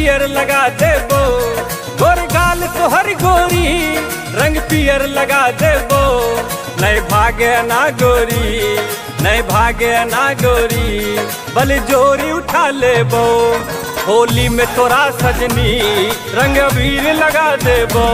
पियर लगा देबो, गोर गाल तोहर गोरी रंग पियर लगा देबो। नहीं भागे ना गोरी, नहीं भागे ना गोरी, बल जोरी उठा लेबो। होली में तोरा सजनी रंग अबीर लगा देबो।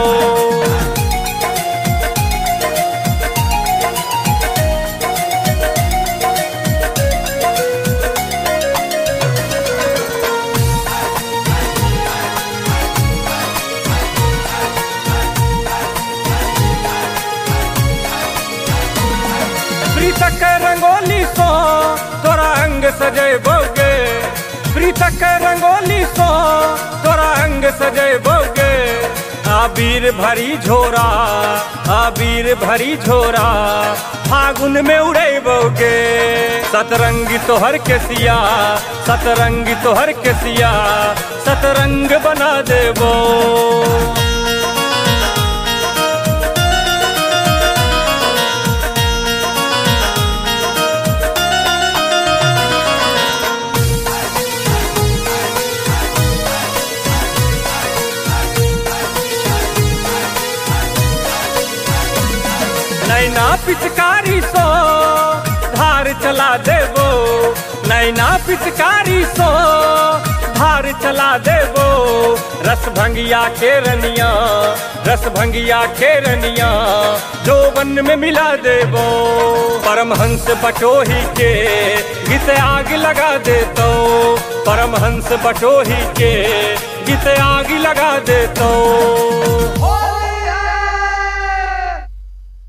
प्रीतक रंगोली सो तोरा अंग सजेबोगे, प्रीतक रंगोली सो तोरा अंग सजेबोगे। आबीर भरी झोरा, आबीर भरी झोरा, फागुन में उड़ेबोगे। सतरंगी तोहर केसिया, सतरंगी तोहर केसिया, सतरंग बना देबो। नैना पिचकारी सो धार चला देबो, नैना पिचकारी सो धार चला देबो। रस भंगिया के रनिया, रस भंगिया के रनिया, जोबन में मिला देबो। परमहंस बटोही के गीत आग लगा देतो, परमहंस बटोही के गीत आग लगा देतो।